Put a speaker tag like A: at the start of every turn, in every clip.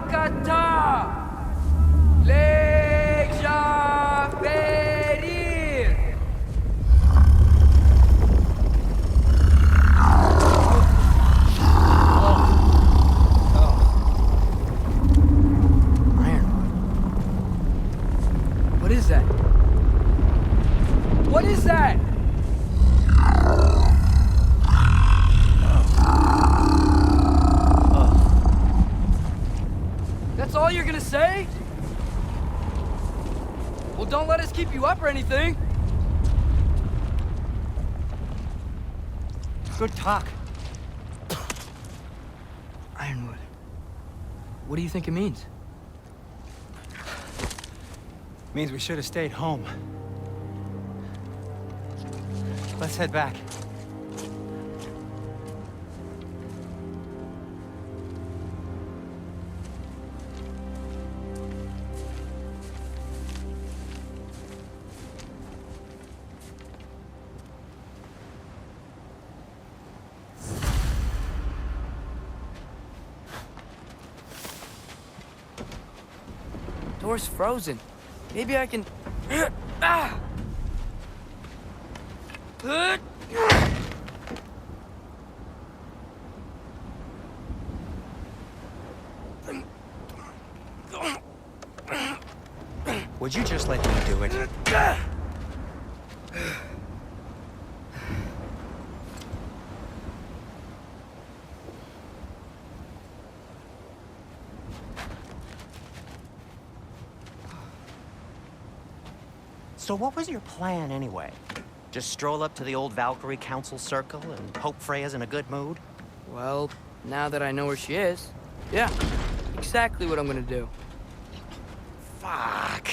A: Rakata! Leja Perir!
B: Ironwood.
A: What is that? What is that? That's all you're gonna say? Well, don't let us keep you up or anything.
B: Good talk.
A: Ironwood. What do you think it means?
B: Means we should have stayed home. Let's head back.
A: Door's frozen. Maybe I can... Ah!
B: Would you just let me do it? So what was your plan anyway? Just stroll up to the old Valkyrie Council Circle and hope Freya's in a good mood?
A: Well, now that I know where she is, yeah, exactly what I'm gonna do.
B: Fuck.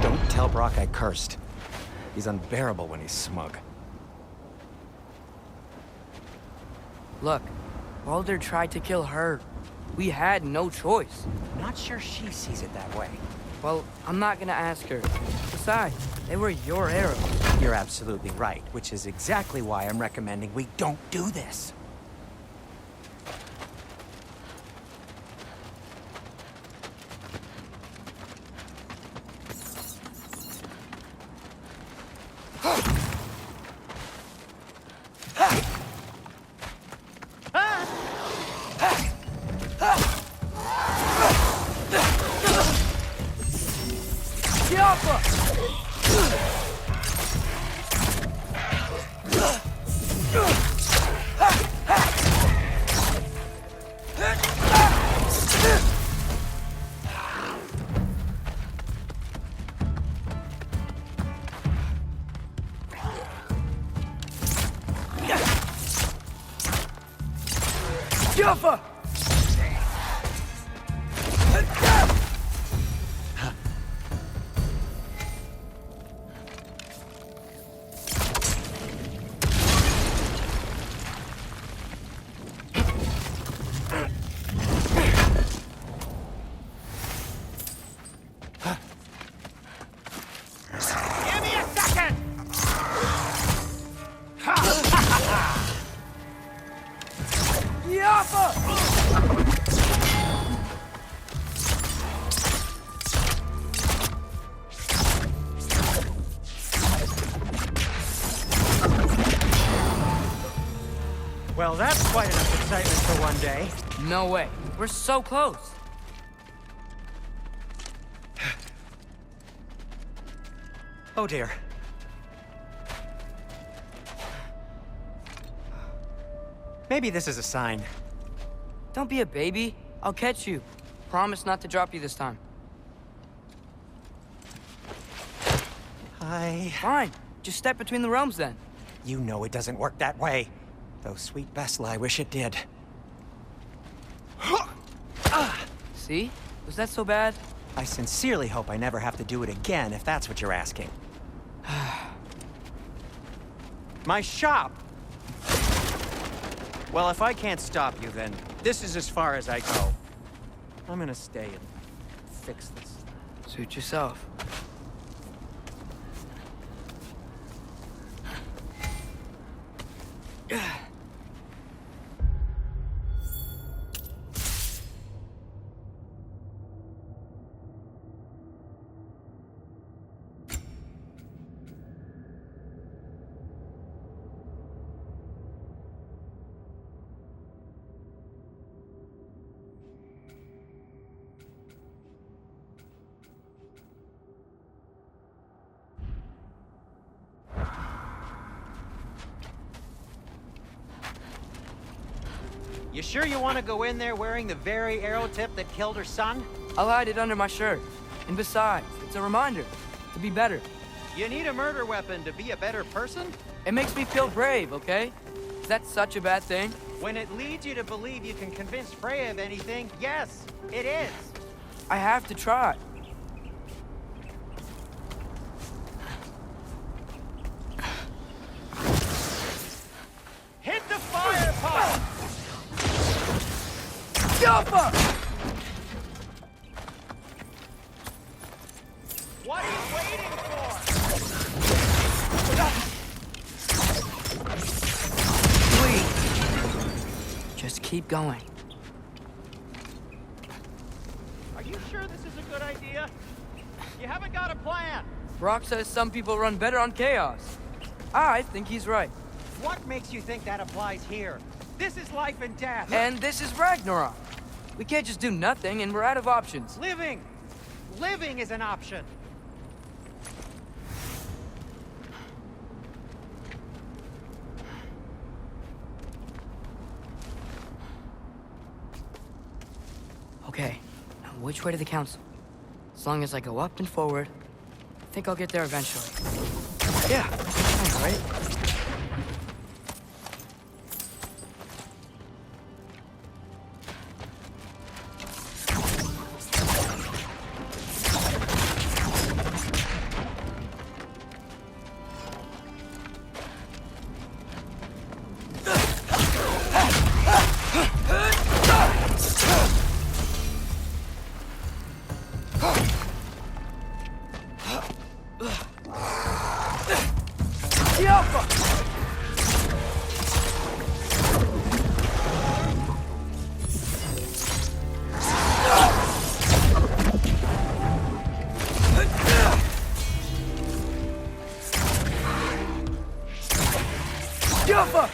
B: Don't tell Brock I cursed. He's unbearable when he's smug.
A: Look, Baldur tried to kill her. We had no choice.
B: Not sure she sees it that way.
A: Well, I'm not gonna ask her. Besides, they were your arrows.
B: You're absolutely right, which is exactly why I'm recommending we don't do this.
A: Jaffa!
B: Give me a second! Well, that's quite enough excitement for one day.
A: No way. We're so close.
B: Oh dear. Maybe this is a sign.
A: Don't be a baby. I'll catch you. Promise not to drop you this time. Fine. Just step between the realms then.
B: You know it doesn't work that way. Though sweet Bessel, I wish it did.
A: See? Was that so bad?
B: I sincerely hope I never have to do it again, if that's what you're asking. My shop! Well, if I can't stop you, then this is as far as I go. I'm gonna stay and fix this.
A: Suit yourself.
B: You sure you want to go in there wearing the very arrow tip that killed her son?
A: I'll hide it under my shirt. And besides, it's a reminder to be better.
B: You need a murder weapon to be a better person?
A: It makes me feel brave, okay? Is that such a bad thing?
B: When it leads you to believe you can convince Freya of anything, yes, it is.
A: I have to try.
B: Hit the fire pole!
A: Yappa!
B: What are you waiting for?
A: Please. Just keep going.
B: Are you sure this is a good idea? You haven't got a plan.
A: Brock says some people run better on chaos. I think he's right.
B: What makes you think that applies here? This is life and death.
A: And this is Ragnarok. We can't just do nothing, and we're out of options.
B: Living! Living is an option.
A: Okay, now which way to the council? As long as I go up and forward, I think I'll get there eventually. Yeah, sounds right. Yappa!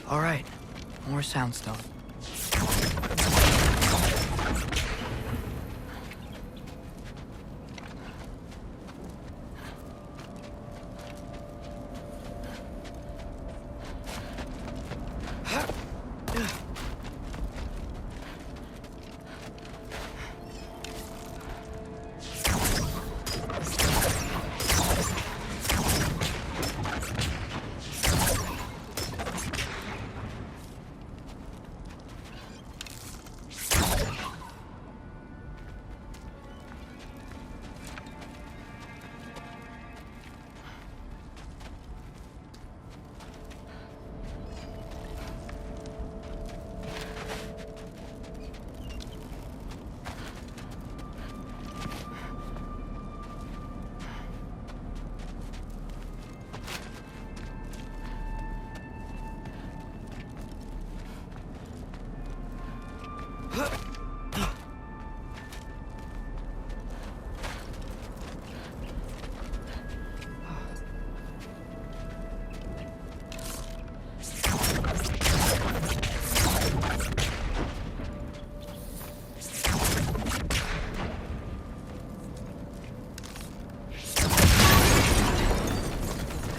A: All right, more soundstone.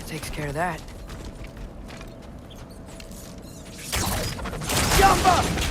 A: Takes care of that. Jumpa!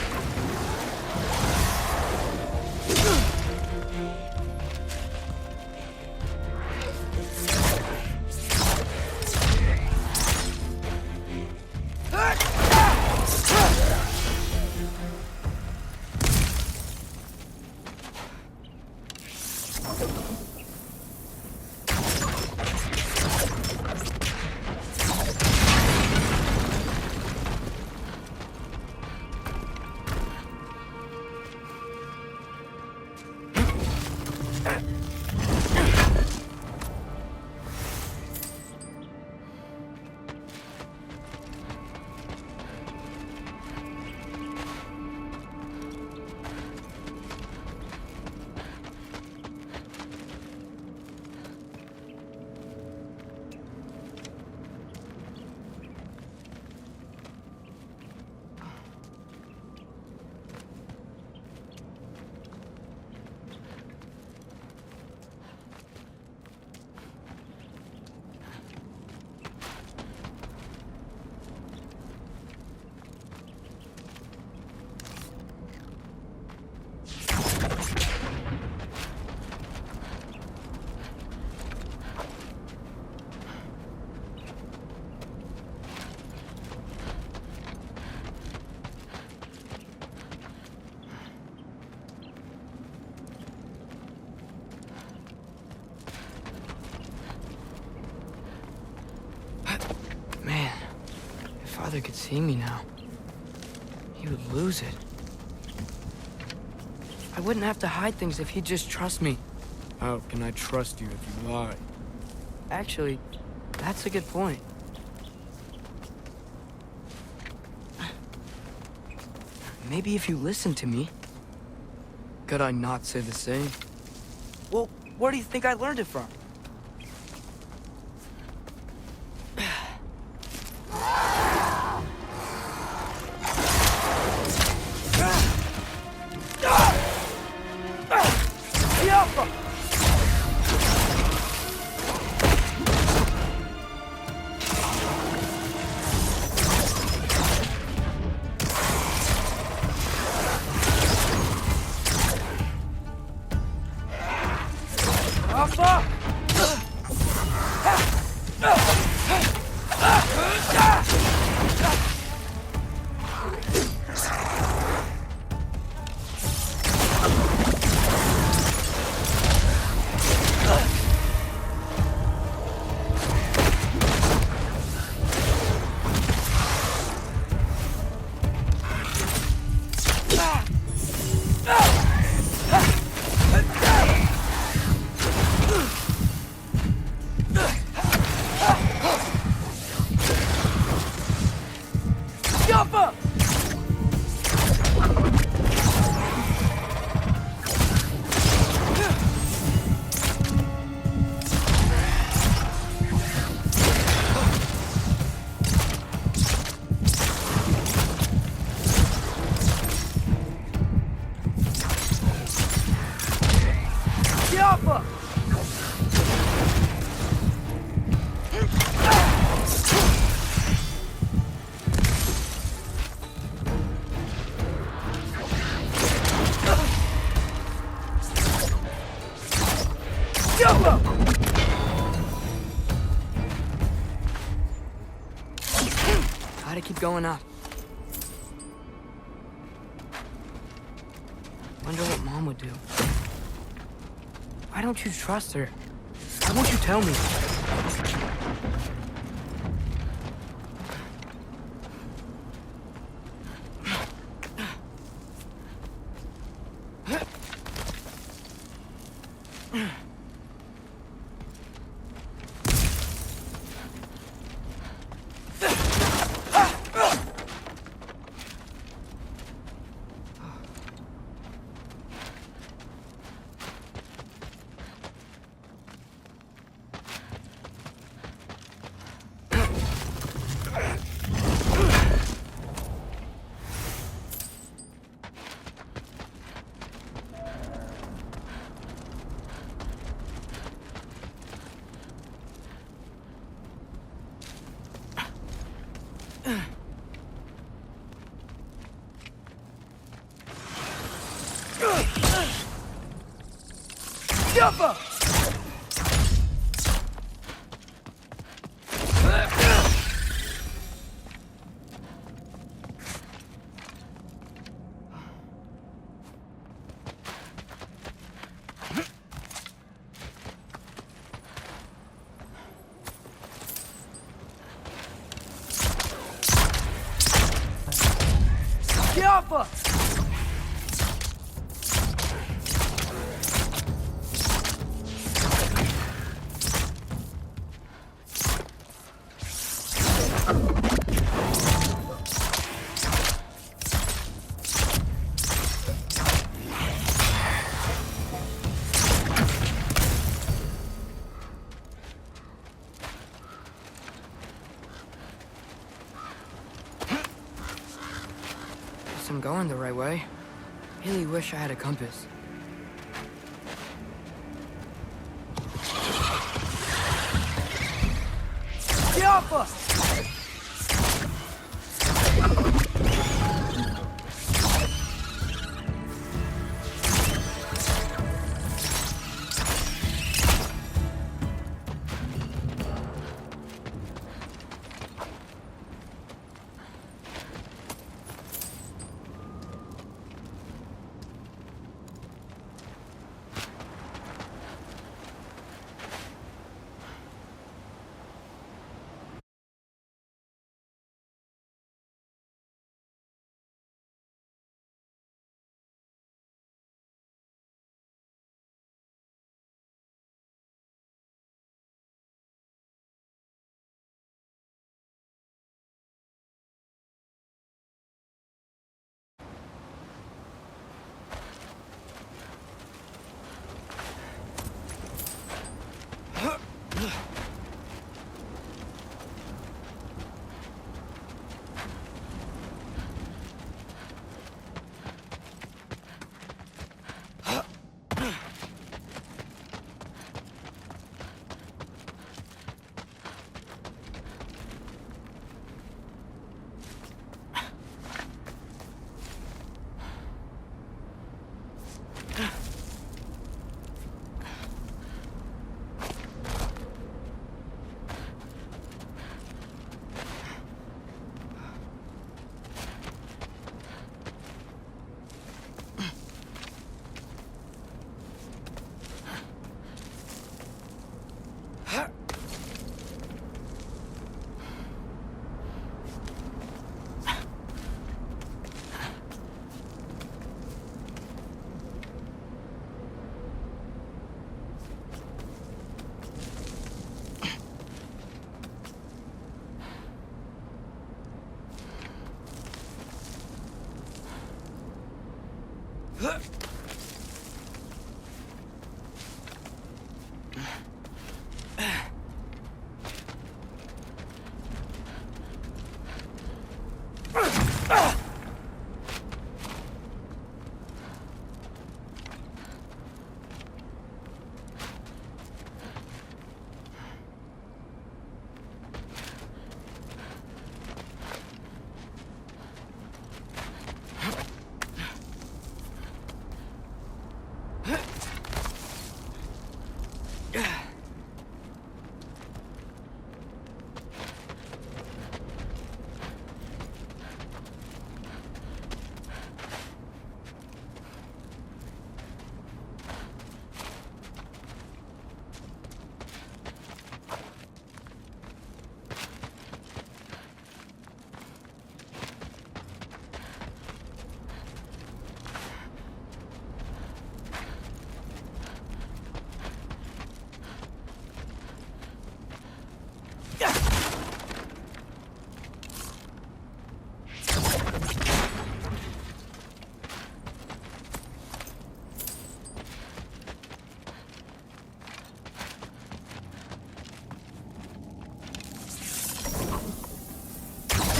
A: father could see me now, he would lose it. I wouldn't have to hide things if he'd just trust me.
C: How can I trust you if you lie?
A: Actually, that's a good point. Maybe if you listen to me.
C: Could I not say the same?
A: Well, where do you think I learned it from? Gotta keep going up. Wonder what Mom would do. Why don't you trust her? Why won't you tell me? I'm going the right way. Really wish I had a compass.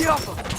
C: Get off him!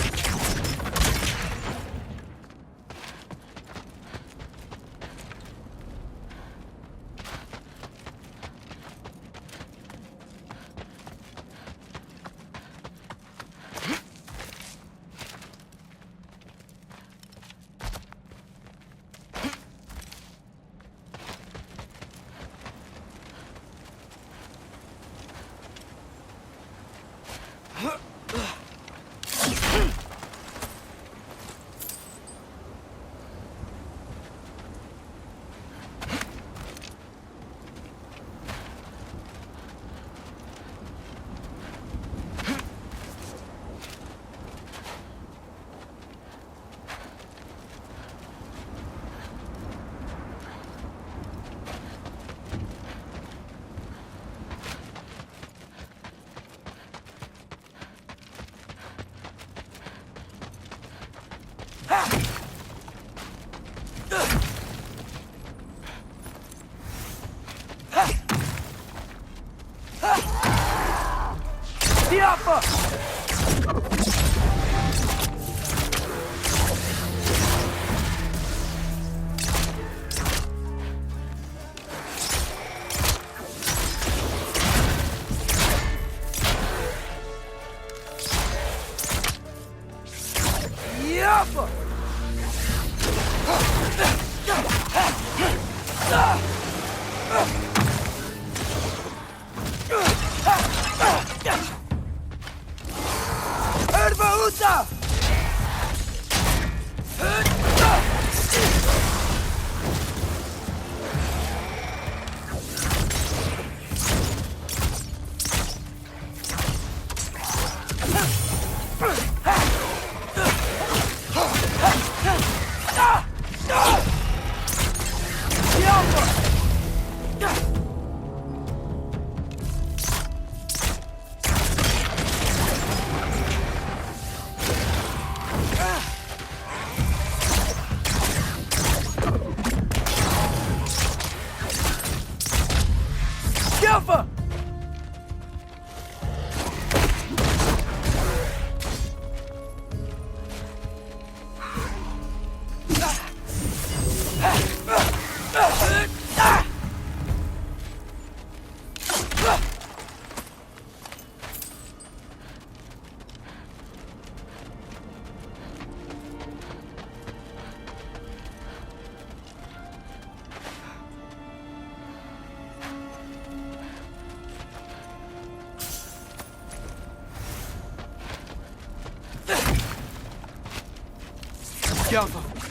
C: Careful.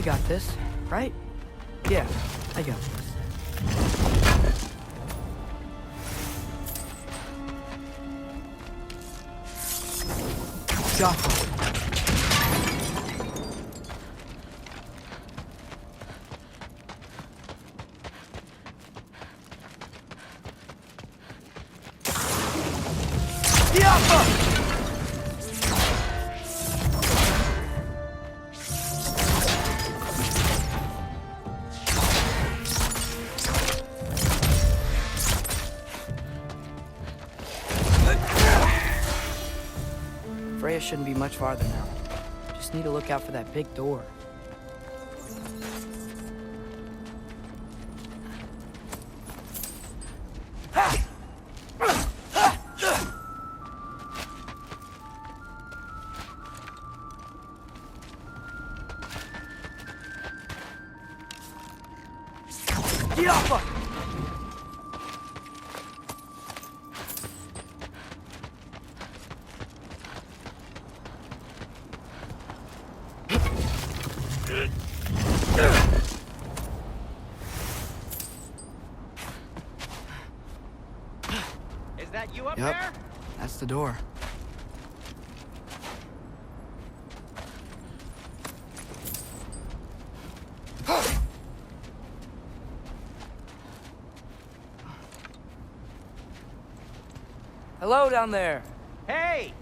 A: got this, right? Yeah, I got this. Got this. Freya shouldn't be much farther now. Just need to look out for that big door.
B: Is that you up
A: Yep,
B: there?
A: that's the door. Hello down there.
B: Hey!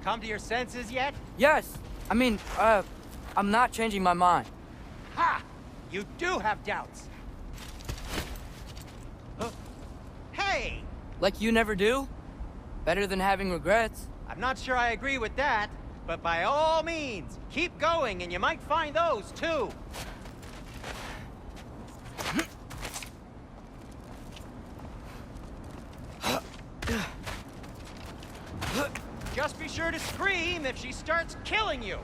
B: Come to your senses yet?
A: Yes, I mean, I'm not changing my mind.
B: Ha! You do have doubts. Hey!
A: Like you never do? Better than having regrets.
B: I'm not sure I agree with that, but by all means, keep going and you might find those too. Just be sure to scream if she starts killing you.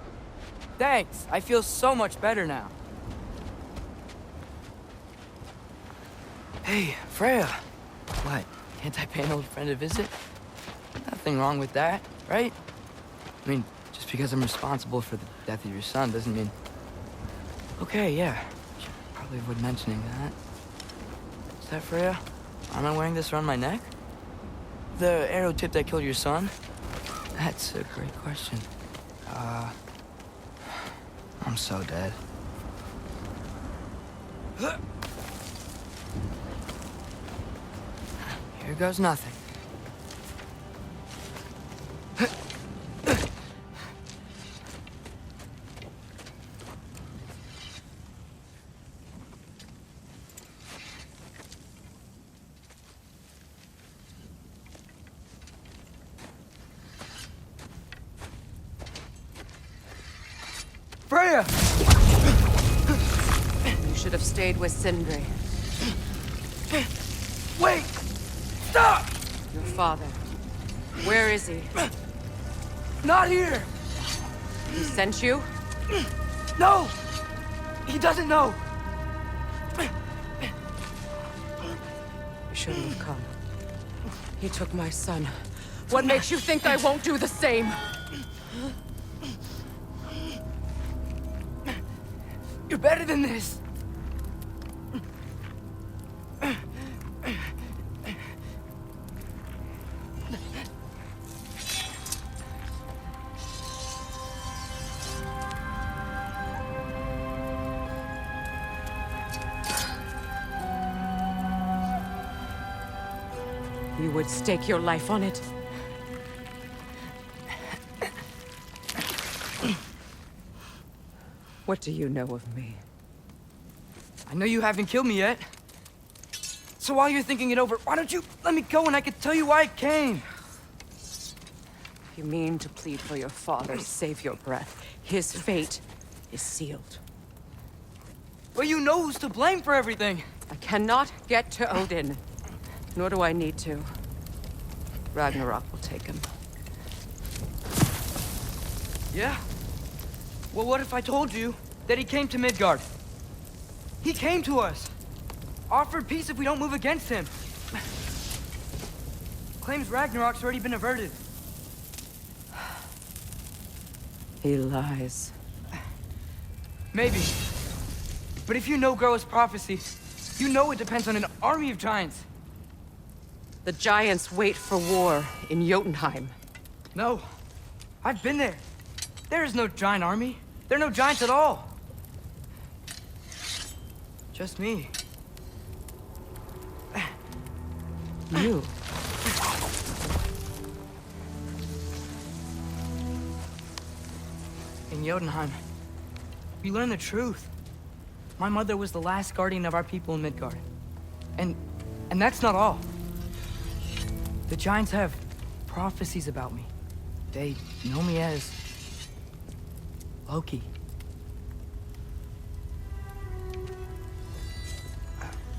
A: Thanks, I feel so much better now. Hey, Freya. What, can't I pay an old friend a visit? Nothing wrong with that, right? I mean, just because I'm responsible for the death of your son doesn't mean... Okay, yeah. Should probably avoid mentioning that. Is that Freya? Am I wearing this around my neck? The arrow tip that killed your son? That's a great question. I'm so dead. Here goes nothing. Freya!
D: You should have stayed with Sindri.
A: Wait! Stop!
D: Your father. Where is he?
A: Not here!
D: He sent you?
A: No! He doesn't know!
D: You shouldn't have come. He took my son. What makes you think I won't do the same?
A: You're better than this!
D: You would stake your life on it? What do you know of me?
A: I know you haven't killed me yet. So while you're thinking it over, why don't you let me go and I can tell you why I came?
D: You mean to plead for your father, save your breath. His fate is sealed.
A: Well, you know who's to blame for everything.
D: I cannot get to Odin. Nor do I need to. Ragnarok will take him.
A: Yeah? Well, what if I told you that he came to Midgard? He came to us. Offered peace if we don't move against him. Claims Ragnarok's already been averted.
D: He lies.
A: Maybe. But if you know Groa's prophecy, you know it depends on an army of giants.
D: The giants wait for war in Jotunheim.
A: No. I've been there. There is no giant army. There are no giants at all. Just me.
D: You.
A: In Jotunheim, we learn the truth. My mother was the last guardian of our people in Midgard. And that's not all. The giants have prophecies about me. They know me as Loki.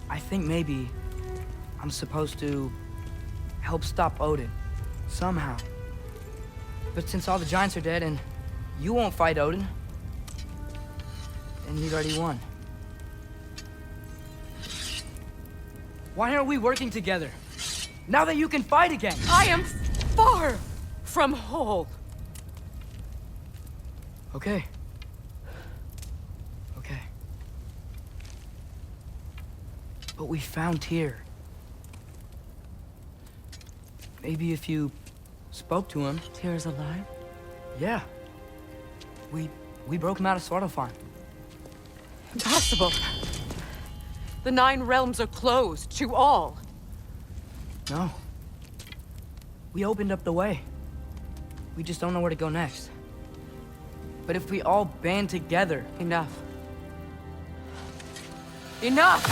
A: I think maybe I'm supposed to help stop Odin, somehow. But since all the giants are dead and you won't fight Odin, then he's already won. Why aren't we working together? Now that you can fight again!
D: I am far from whole.
A: Okay. Okay. But we found Tyr. Maybe if you spoke to him...
D: Tyr's alive?
A: Yeah. We broke him out of Svartalfheim.
D: Impossible. The 9 realms are closed to all.
A: No. We opened up the way. We just don't know where to go next. But if we all band together...
D: Enough. Enough!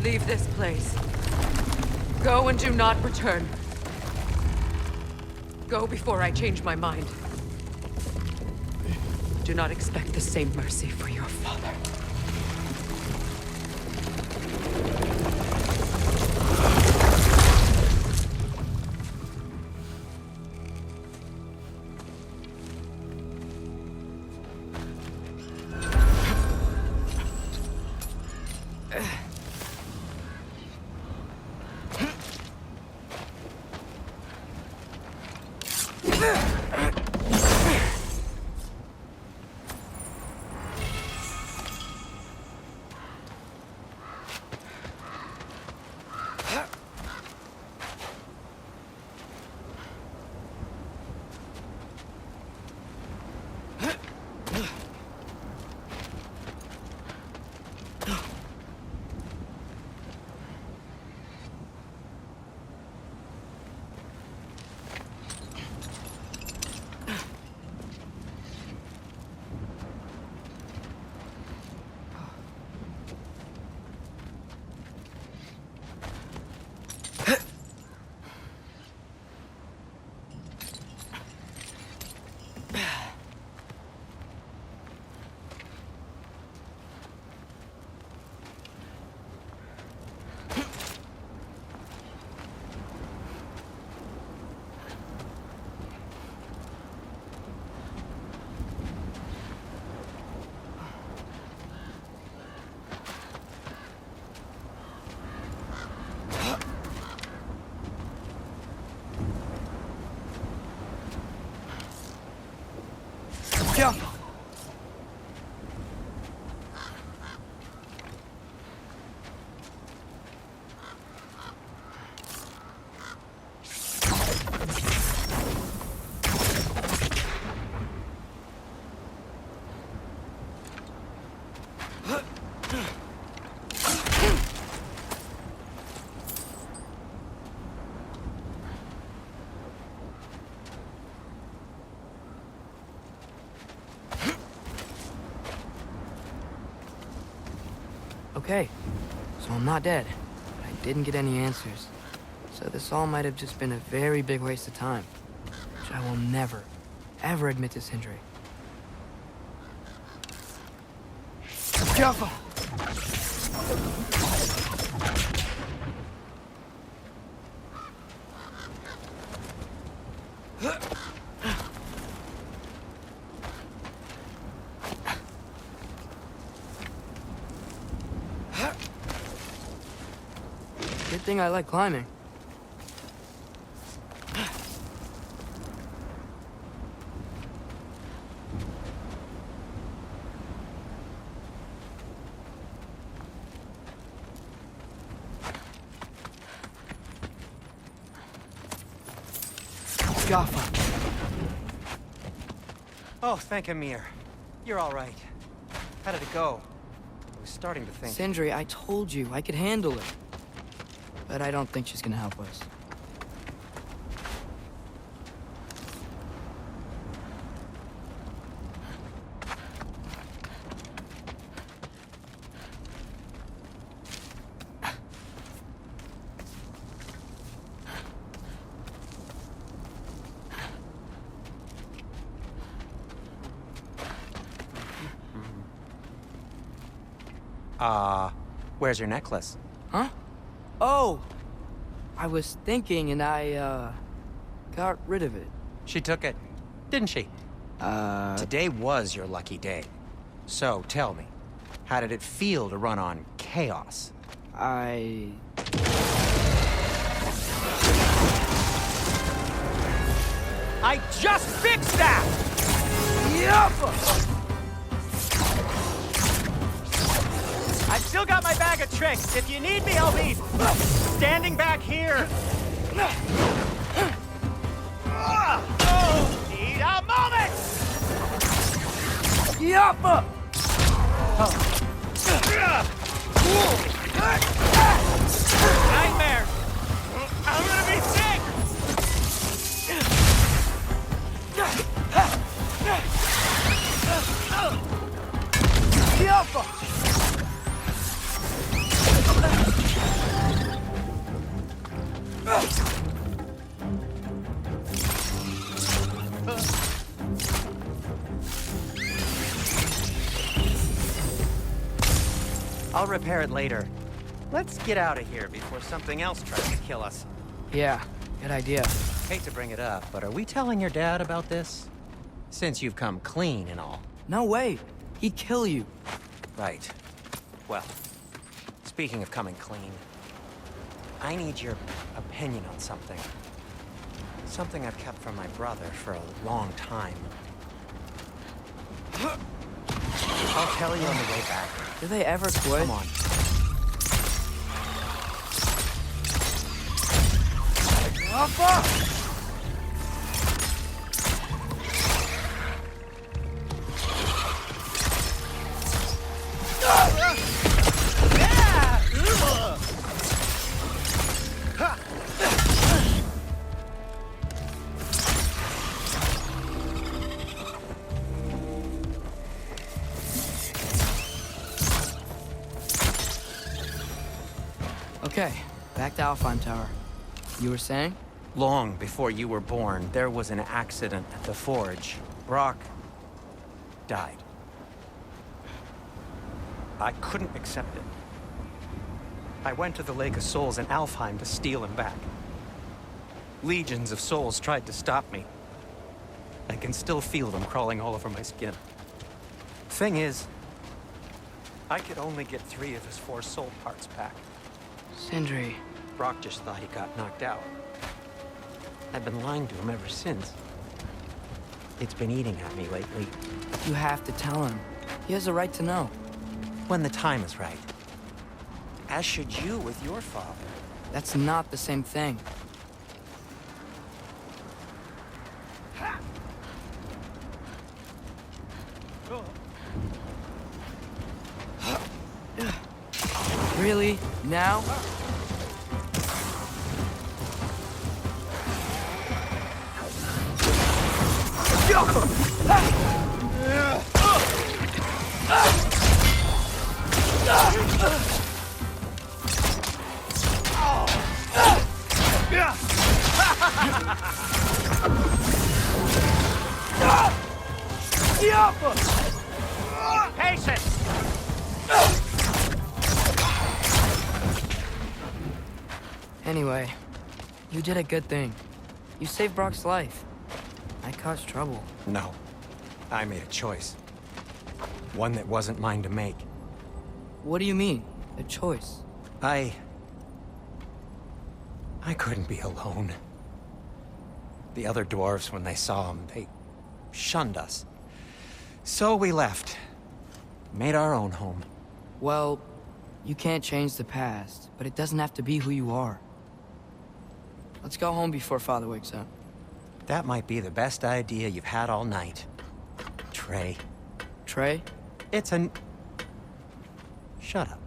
D: Leave this place. Go and do not return. Go before I change my mind. Do not expect the same mercy for your father.
A: Jump! Okay, so I'm not dead, but I didn't get any answers. So this all might have just been a very big waste of time, which I will never, ever admit to Sindri. Careful! Good thing I like climbing. Jaffa.
B: Oh, thank Amir. You're all right. How did it go? I was starting to think...
A: Sindri, I told you I could handle it. But I don't think she's gonna help us.
B: Where's your necklace?
A: Huh? Oh! I was thinking and I, got rid of it.
B: She took it, didn't she? Today was your lucky day. So, tell me, how did it feel to run on chaos?
A: I
B: just fixed that!
A: Yep!
B: I've still got my bag of tricks. If you need me, I'll be standing back here. Need a moment!
A: Yep!
B: Nightmare! I'm gonna be sick!
A: Yep!
B: I'll repair it later. Let's get out of here before something else tries to kill us.
A: Yeah, good idea.
B: Hate to bring it up, but are we telling your dad about this? Since you've come clean and all.
A: No way. He'd kill you.
B: Right. Well, speaking of coming clean, I need your opinion on something. Something I've kept from my brother for a long time. I'll tell you on the way back.
A: Do they ever quit?
B: Come on.
A: Jaffa! Okay, back to Alfheim Tower. You were saying?
B: Long before you were born, there was an accident at the forge. Brock died. I couldn't accept it. I went to the Lake of Souls in Alfheim to steal him back. Legions of souls tried to stop me. I can still feel them crawling all over my skin. Thing is, I could only get 3 of his 4 soul parts back.
A: Sindri.
B: Brock just thought he got knocked out. I've been lying to him ever since. It's been eating at me lately.
A: You have to tell him. He has a right to know.
B: When the time is right. As should you with your father.
A: That's not the same thing. Really? Now?
B: Patience!
A: Anyway, you did a good thing. You saved Brock's life. I caused trouble.
B: No. I made a choice. One that wasn't mine to make.
A: What do you mean? A choice?
B: I couldn't be alone. The other dwarves, when they saw him, they shunned us. So we left. Made our own home.
A: Well, you can't change the past, but it doesn't have to be who you are. Let's go home before Father wakes up.
B: That might be the best idea you've had all night. Trey.
A: Trey?
B: It's an... Shut up.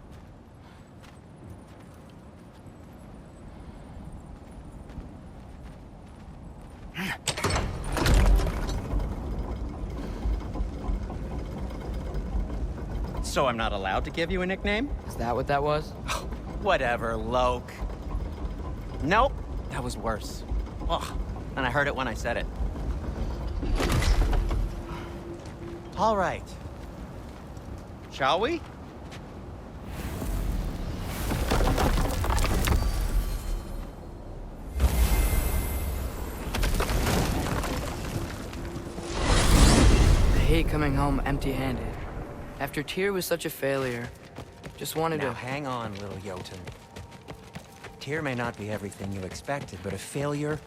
B: So I'm not allowed to give you a nickname?
A: Is that what that was?
B: Whatever, Loke. Nope, that was worse. Ugh, and I heard it when I said it. All right. Shall we?
A: I hate coming home empty-handed. After Tyr was such a failure, just wanted
B: Now
A: to...
B: hang on, little Jotun. Tyr may not be everything you expected, but a failure,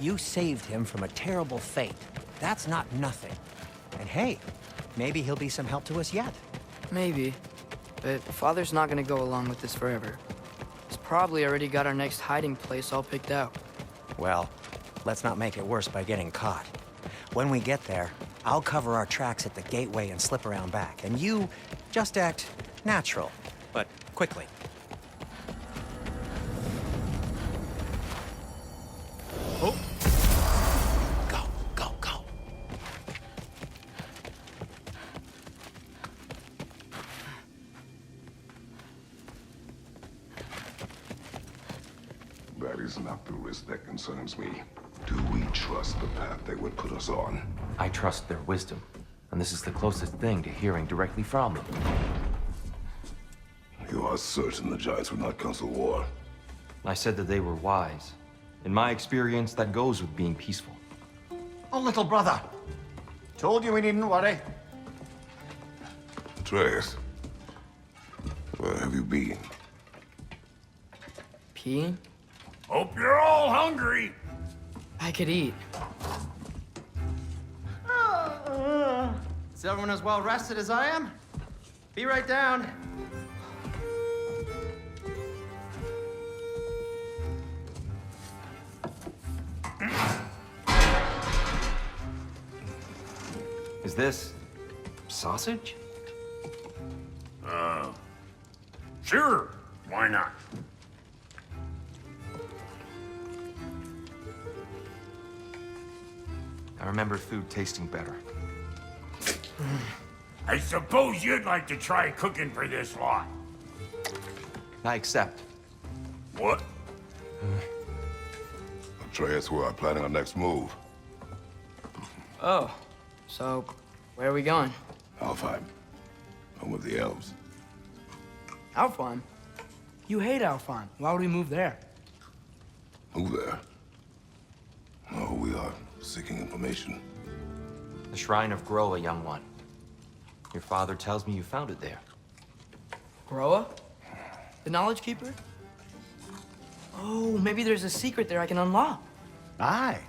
B: you saved him from a terrible fate. That's not nothing. And hey, maybe he'll be some help to us yet.
A: Maybe. But Father's not gonna go along with this forever. He's probably already got our next hiding place all picked out.
B: Well, let's not make it worse by getting caught. When we get there, I'll cover our tracks at the gateway and slip around back. And you just act natural, but quickly. Oh. Go, go, go.
E: That is not the risk that concerns me. Do we trust the path they would put us on?
F: I trust their wisdom, and this is the closest thing to hearing directly from them.
E: You are certain the Giants would not counsel war?
F: I said that they were wise. In my experience, that goes with being peaceful.
G: Oh, little brother. Told you we needn't worry.
E: Atreus, where have you been?
A: Peeing?
G: Hope you're all hungry.
A: I could eat.
G: Is everyone as well rested as I am? Be right down.
F: Is this sausage?
G: Sure. Why not?
F: I remember food tasting better.
G: I suppose you'd like to try cooking for this lot.
F: I accept.
G: What?
E: Atreus, we are planning our next move.
A: Oh, so where are we going?
E: Alfheim. Home of the elves.
A: Alfheim? You hate Alfheim. Why would we move there?
E: Who there? No, we are seeking information.
F: The Shrine of Groa, young one. Your father tells me you found it there.
A: Groa? The Knowledge Keeper? Oh, maybe there's a secret there I can unlock.
G: Aye.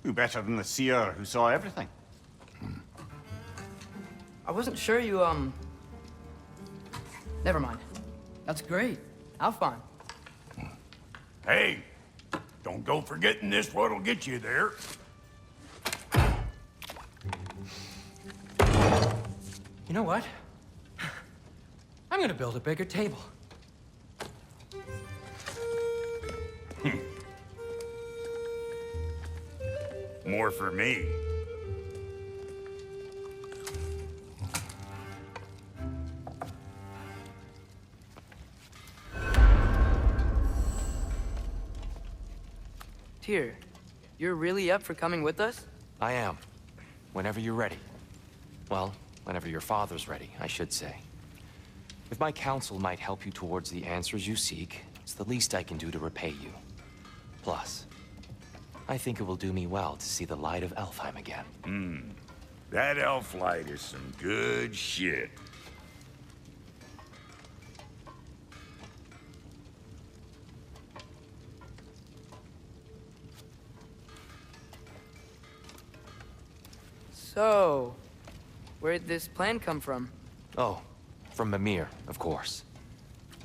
G: Who better than the seer who saw everything?
A: I wasn't sure you, Never mind. That's great. Alfheim.
G: Hey, don't go forgetting this what'll get you there.
B: You know what? I'm gonna build a bigger table.
G: More for me.
A: Tyr, you're really up for coming with us?
F: I am. Whenever you're ready. Well, whenever your father's ready, I should say. If my counsel might help you towards the answers you seek, it's the least I can do to repay you. Plus, I think it will do me well to see the light of Alfheim again.
G: That elf light is some good shit.
A: So, where'd this plan come from?
F: Oh, from Mimir, of course.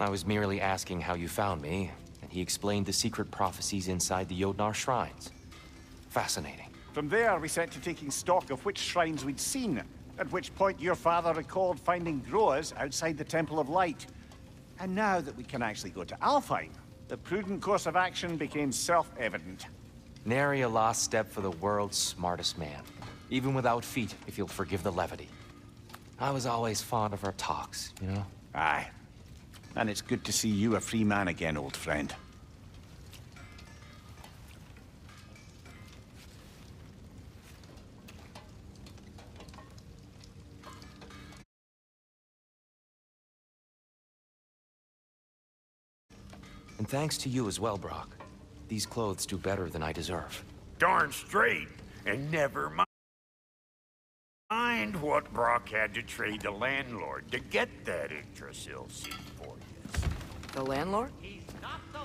F: I was merely asking how you found me, and he explained the secret prophecies inside the Jotnar shrines. Fascinating.
H: From there, we set to taking stock of which shrines we'd seen, at which point your father recalled finding growers outside the Temple of Light. And now that we can actually go to Alfheim, the prudent course of action became self-evident.
F: Nary a lost step for the world's smartest man. Even without feet, if you'll forgive the levity. I was always fond of our talks, you know?
H: Aye. And it's good to see you a free man again, old friend.
F: And thanks to you as well, Brock. These clothes do better than I deserve.
G: Darn straight. And never mind what Brock had to trade the landlord to get that Yggdrasil seat for you.
A: The landlord?
B: He's not the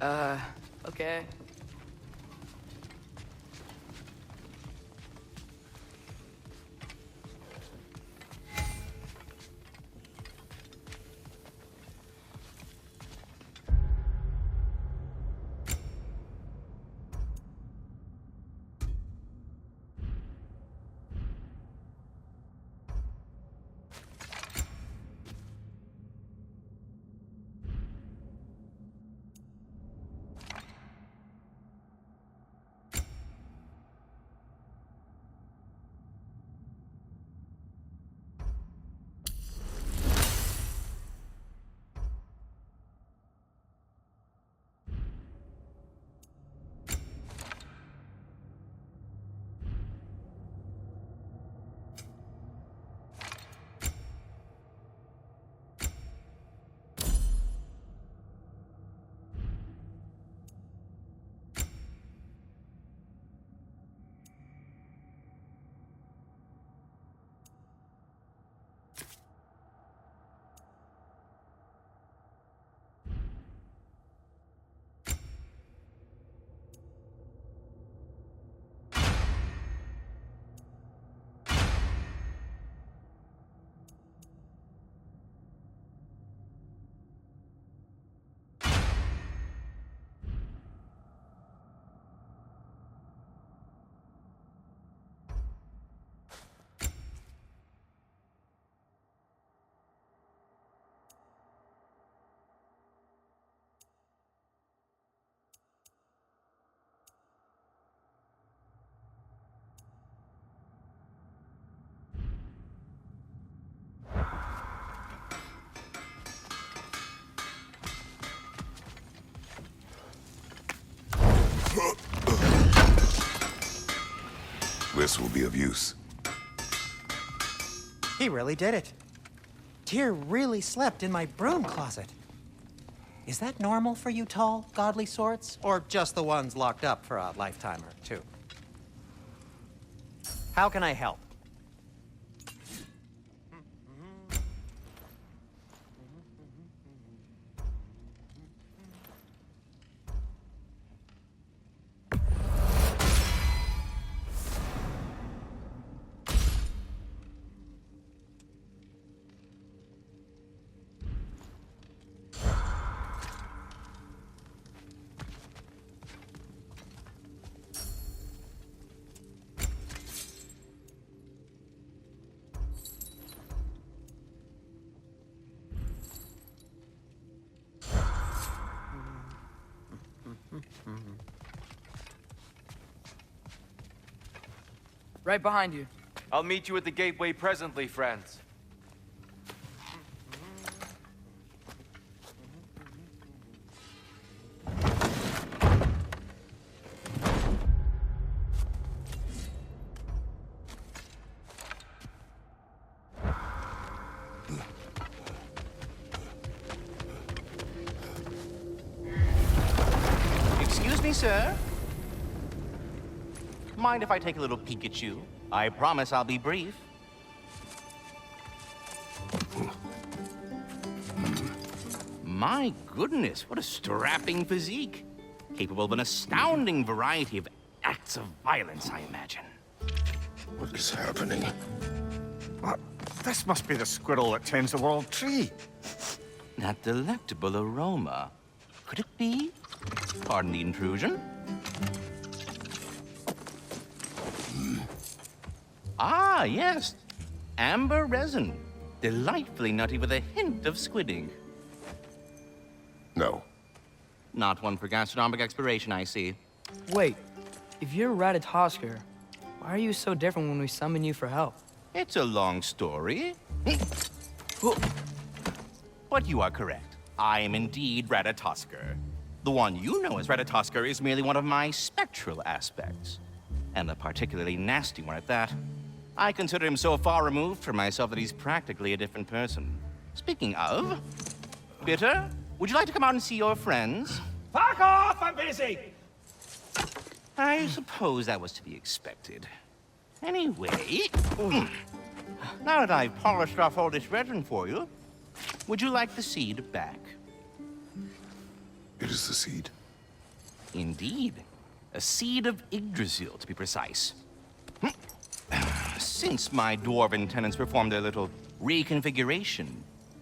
B: landlord.
A: Okay.
E: This will be of use.
B: He really did it. Tyr really slept in my broom closet. Is that normal for you tall, godly sorts? Or just the ones locked up for a lifetime or two? How can I help?
A: Right behind you.
F: I'll meet you at the gateway presently, friends.
I: Excuse me, sir. Mind if I take a little peek at you? I promise I'll be brief. My goodness, what a strapping physique. Capable of an astounding variety of acts of violence, I imagine.
E: What is happening?
H: What? This must be the squirrel that tends the world tree.
I: That delectable aroma. Could it be? Pardon the intrusion. Ah, yes. Amber resin. Delightfully nutty with a hint of squid ink.
E: No.
I: Not one for gastronomic exploration, I see.
A: Wait, if you're Ratatoskr, why are you so different when we summon you for help?
I: It's a long story. But you are correct. I am indeed Ratatoskr. The one you know as Ratatoskr is merely one of my spectral aspects. And a particularly nasty one at that. I consider him so far removed from myself that he's practically a different person. Speaking of, Bitter, would you like to come out and see your friends?
J: Fuck off! I'm busy!
I: I suppose that was to be expected. Anyway, now that I've polished off all this resin for you, would you like the seed back?
E: It is the seed.
I: Indeed. A seed of Yggdrasil, to be precise. Since my dwarven tenants performed their little reconfiguration,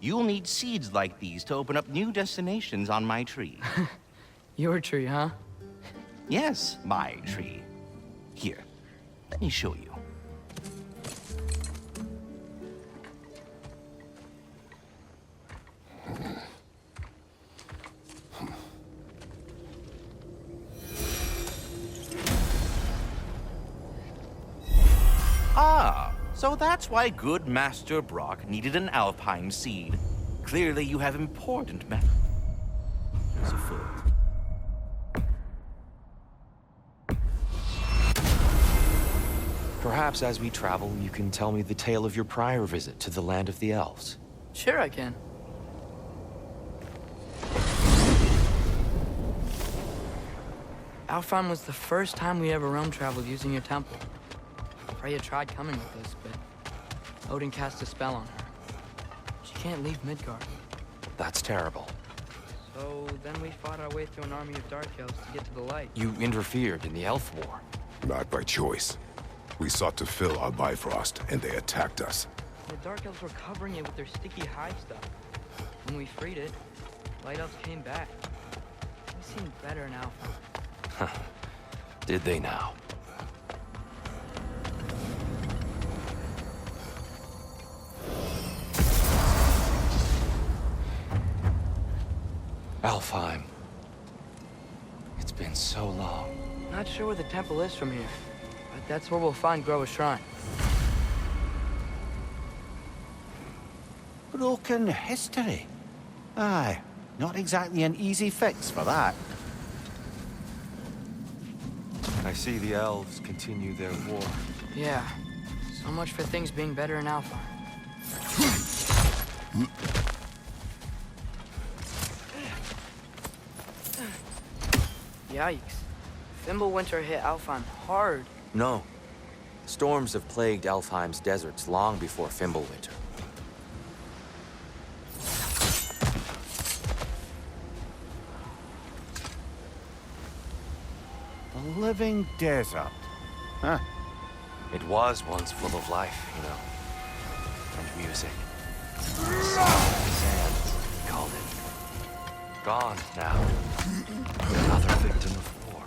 I: you'll need seeds like these to open up new destinations on my tree.
A: Your tree, huh?
I: Yes, my tree. Here, let me show you. Ah, so that's why good Master Brock needed an Alpine seed. Clearly you have important matter. Here's a foot.
F: Perhaps as we travel, you can tell me the tale of your prior visit to the land of the elves.
A: Sure I can. Alfheim was the first time we ever realm traveled using your temple. Freya tried coming with us, but Odin cast a spell on her. She can't leave Midgard.
F: That's terrible.
A: So then we fought our way through an army of dark elves to get to the light.
F: You interfered in the elf war.
E: Not by choice. We sought to fill our Bifrost, and they attacked us.
A: The dark elves were covering it with their sticky hive stuff. When we freed it, light elves came back. They seemed better in Alpha.
F: Did they now? Alfheim. It's been so long.
A: Not sure where the temple is from here, but that's where we'll find Groa's shrine.
H: Broken history. Aye, not exactly an easy fix for that.
F: I see the elves continue their war.
A: Yeah, so much for things being better in Alpha. Yikes. Fimbulwinter hit Alfheim hard.
F: No. Storms have plagued Alfheim's deserts long before Fimbulwinter.
H: A living desert. Huh.
F: It was once full of life, you know. And music. Sand, we called it. Gone now. Another victim of war.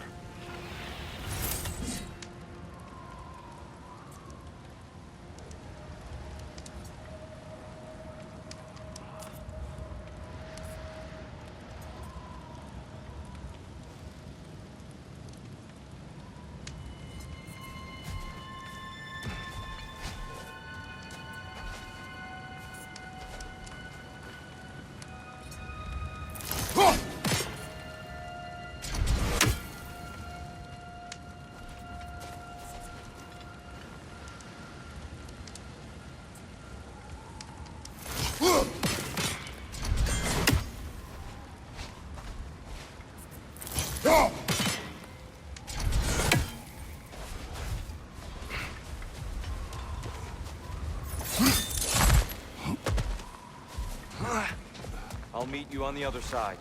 F: I'll meet you on the other side.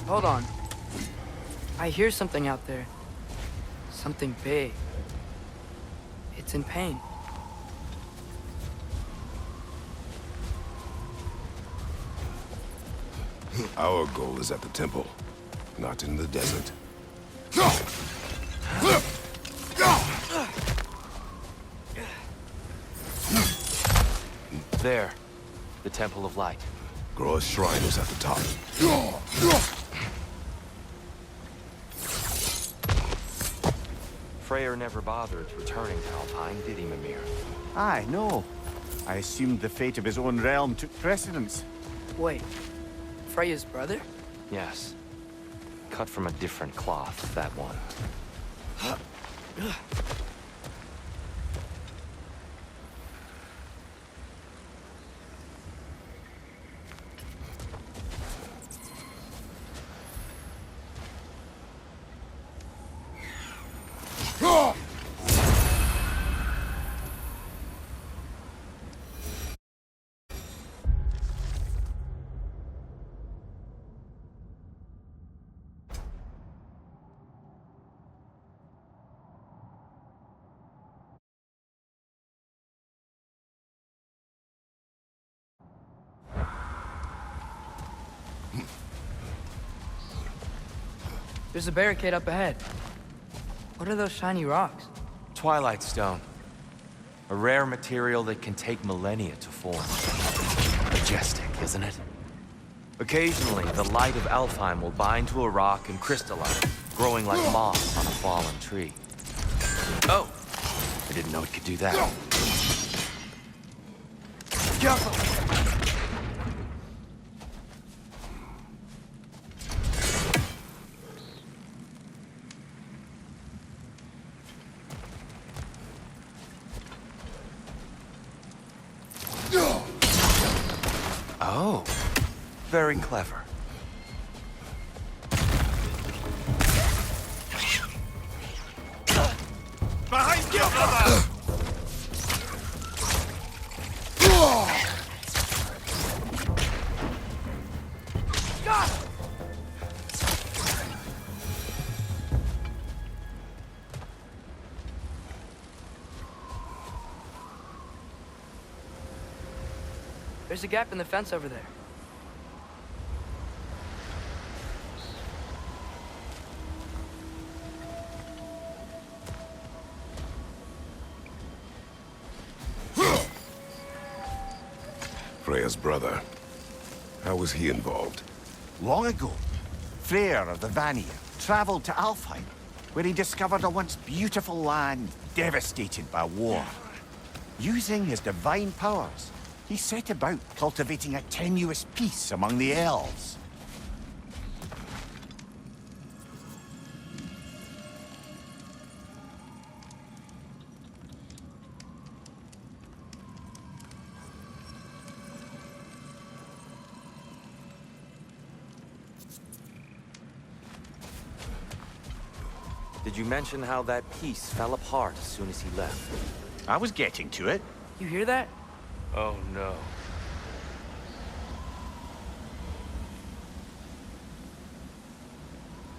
A: Hold on. I hear something out there. Something big. It's in pain.
E: Our goal is at the temple, not in the desert.
F: There. The Temple of Light.
E: Groa's shrine is at the top.
F: Freyr never bothered returning to Alpine, did he, Mimir?
H: Aye, no. I assumed the fate of his own realm took precedence.
A: Wait. Freya's brother?
F: Yes. Cut from a different cloth, that one.
A: There's a barricade up ahead. What are those shiny rocks?
F: Twilight Stone. A rare material that can take millennia to form. Majestic, isn't it? Occasionally, the light of Alfheim will bind to a rock and crystallize, growing like moss on a fallen tree. Oh! I didn't know it could do that. Oh, very clever.
J: Behind you, brother!
A: There's a gap in the fence over there.
E: Freya's brother. How was he involved?
H: Long ago, Freyr of the Vanir traveled to Alfheim. where he discovered a once beautiful land devastated by war. Using his divine powers, he set about cultivating a tenuous peace among the elves.
F: Did you mention how that piece fell apart as soon as he left?
H: I was getting to it.
A: You hear that?
F: Oh, no.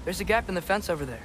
A: There's a gap in the fence over there.